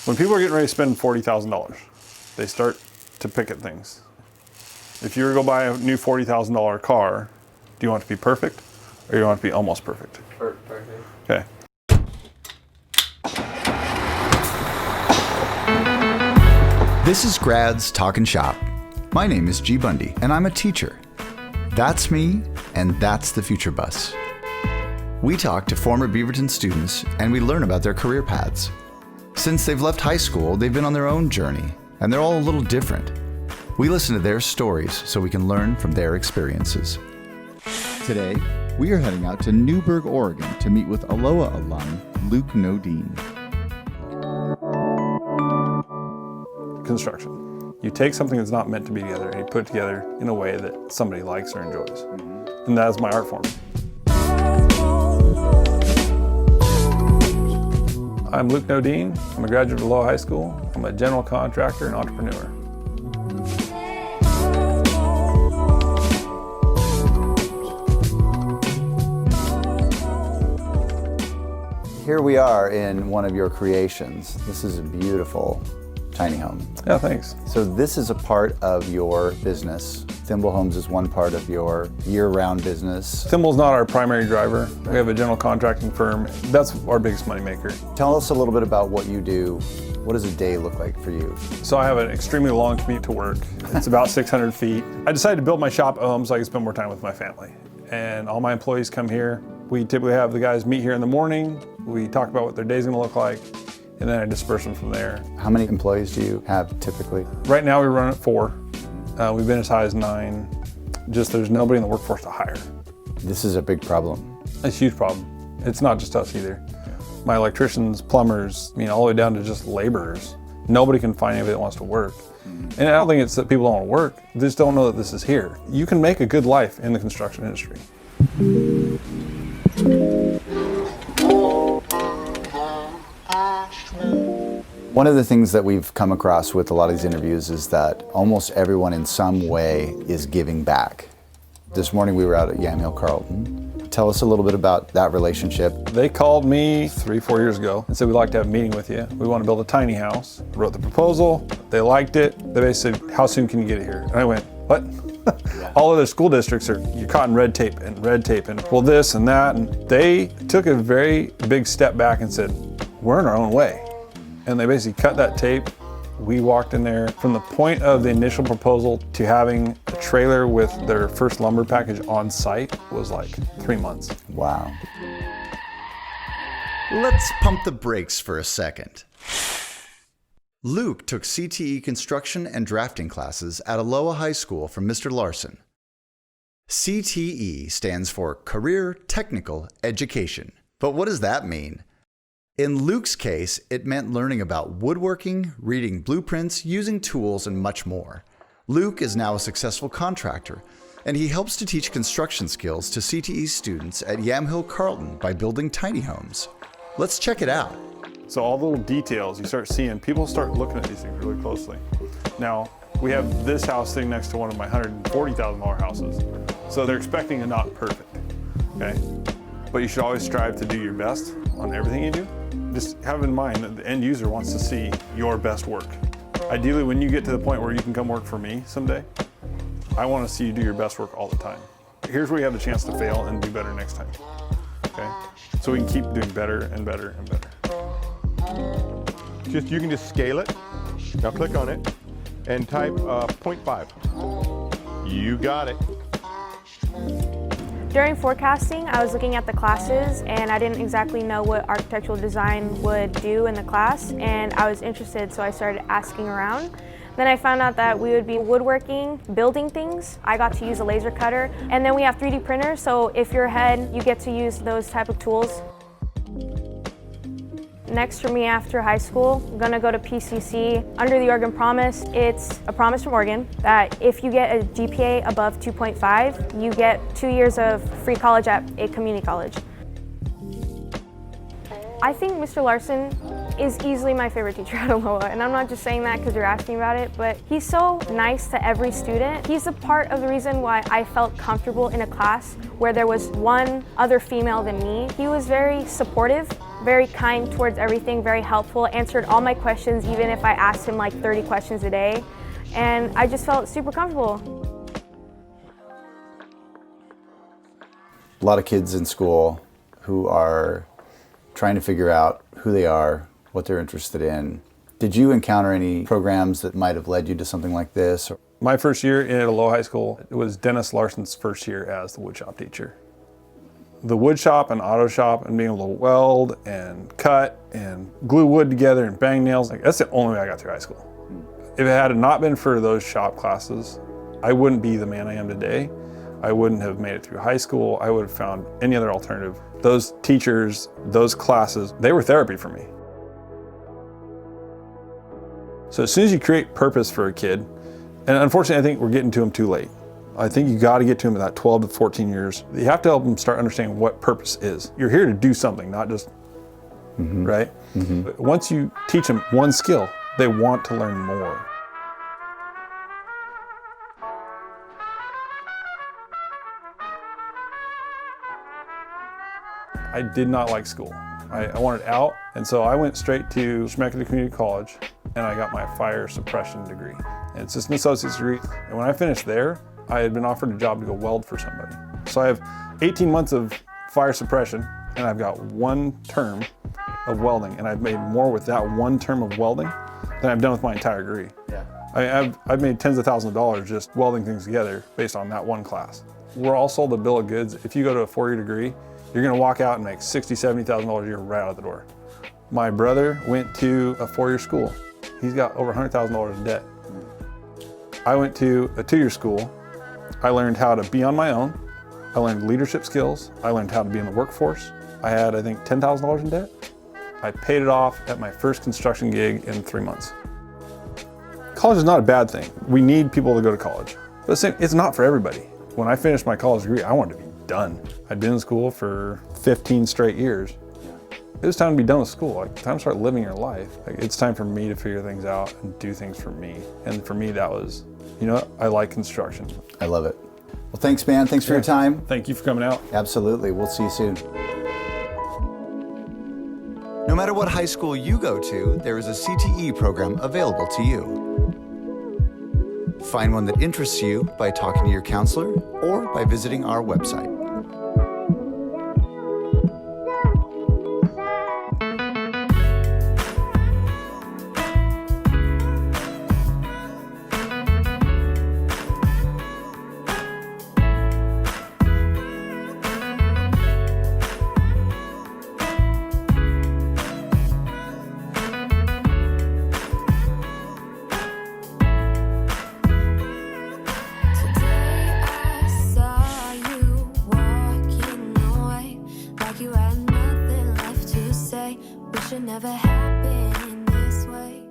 When people are getting ready to spend $40,000, they start to pick at things. If you were to go buy a new $40,000 car, do you want it to be perfect or do you want it to be almost perfect? Perfect. Okay. This is Grads Talkin' Shop. My name is G. Bundy, and I'm a teacher. That's me, and that's the Future Bus. We talk to former Beaverton students, and we learn about their career paths. Since they've left high school, they've been on their own journey, and they're all a little different. We listen to their stories so we can learn from their experiences. Today, we are heading out to Newberg, Oregon to meet with Aloha alum Luke Nodine. Construction. You take something that's not meant to be together and you put it together in a way that somebody likes or enjoys. And that is my art form. I'm Luke Nodine. I'm a graduate of Aloha High School. I'm a general contractor and entrepreneur. Here we are in one of your creations. This is a beautiful tiny home. Yeah, thanks. So this is a part of your business. Thimble Homes is one part of your year-round business. Thimble's not our primary driver. We have a general contracting firm. That's our biggest moneymaker. Tell us a little bit about what you do. What does a day look like for you? So I have an extremely long commute to work. It's about 600 feet. I decided to build my shop at home so I can spend more time with my family. And all my employees come here. We typically have the guys meet here in the morning. We talk about what their day's gonna look like, and then I disperse them from there. How many employees do you have typically? Right now we run at 4. We've been as high as 9. Just there's nobody in the workforce to hire. This is a big problem. It's a huge problem. It's not just us either. My electricians, plumbers, all the way down to just laborers. Nobody can find anybody that wants to work. And I don't think it's that people don't want to work, they just don't know that this is here. You can make a good life in the construction industry. One of the things that we've come across with a lot of these interviews is that almost everyone in some way is giving back. This morning we were out at Yamhill Carlton. Tell us a little bit about that relationship. They called me 3-4 years ago and said, we'd like to have a meeting with you. We want to build a tiny house. Wrote the proposal, they liked it. They basically said, how soon can you get it here? And I went, what? All other school districts you're caught in red tape and well this and that. And they took a very big step back and said, we're in our own way. And they basically cut that tape. We walked in there from the point of the initial proposal to having a trailer with their first lumber package on site was like 3 months. Wow. Let's pump the brakes for a second. Luke took CTE construction and drafting classes at Aloha High School from Mr. Larson. CTE stands for Career Technical Education. But what does that mean? In Luke's case, it meant learning about woodworking, reading blueprints, using tools, and much more. Luke is now a successful contractor, and he helps to teach construction skills to CTE students at Yamhill Carlton by building tiny homes. Let's check it out. So all the little details you start seeing, people start looking at these things really closely. Now, we have this house sitting next to one of my $140,000 houses, so they're expecting a not perfect, okay? But you should always strive to do your best on everything you do. Just have in mind that the end user wants to see your best work. Ideally, when you get to the point where you can come work for me someday, I want to see you do your best work all the time. Here's where you have the chance to fail and do better next time, okay? So we can keep doing better and better and better. You can just scale it. Now click on it and type 0.5. You got it. During forecasting, I was looking at the classes and I didn't exactly know what architectural design would do in the class, and I was interested, so I started asking around. Then I found out that we would be woodworking, building things. I got to use a laser cutter, and then we have 3D printers, so if you're ahead, you get to use those type of tools. Next for me after high school, I'm gonna go to PCC. Under the Oregon Promise, it's a promise from Oregon that if you get a GPA above 2.5, you get 2 years of free college at a community college. I think Mr. Larson is easily my favorite teacher at Aloha, and I'm not just saying that because you're asking about it, but he's so nice to every student. He's a part of the reason why I felt comfortable in a class where there was one other female than me. He was very supportive, very kind towards everything, very helpful, answered all my questions even if I asked him like 30 questions a day. And I just felt super comfortable. A lot of kids in school who are trying to figure out who they are, what they're interested in. Did you encounter any programs that might have led you to something like this? My first year at Aloha High School, it was Dennis Larson's first year as the woodshop teacher. The wood shop and auto shop and being able to weld and cut and glue wood together and bang nails, like, that's the only way I got through high school. If it had not been for those shop classes, I wouldn't be the man I am today. I wouldn't have made it through high school. I would have found any other alternative. Those teachers, those classes, they were therapy for me. So as soon as you create purpose for a kid, and unfortunately I think we're getting to them too late. I think you got to get to them at that 12 to 14 years. You have to help them start understanding what purpose is. You're here to do something, not just, right? But once you teach them one skill, they want to learn more. I did not like school. I wanted out, and so I went straight to Chemeketa Community College, and I got my fire suppression degree. And it's just an associate's degree. And when I finished there, I had been offered a job to go weld for somebody. So I have 18 months of fire suppression, and I've got one term of welding, and I've made more with that one term of welding than I've done with my entire degree. Yeah. I've made tens of thousands of dollars just welding things together based on that one class. We're all sold a bill of goods. If you go to a 4-year degree, you're gonna walk out and make $60,000, $70,000 a year right out the door. My brother went to a 4-year school. He's got over $100,000 in debt. I went to a 2-year school. I learned how to be on my own. I learned leadership skills. I learned how to be in the workforce. I had, I think, $10,000 in debt. I paid it off at my first construction gig in 3 months. College is not a bad thing. We need people to go to college. But it's not for everybody. When I finished my college degree, I wanted to be done. I'd been in school for 15 straight years. It was time to be done with school. Like, time to start living your life. Like, it's time for me to figure things out and do things for me. And for me, that was, you know, I like construction. I love it. Well, thanks, man. Thanks for your time. Thank you for coming out. Absolutely. We'll see you soon. No matter what high school you go to, there is a CTE program available to you. Find one that interests you by talking to your counselor or by visiting our website. Never happened this way.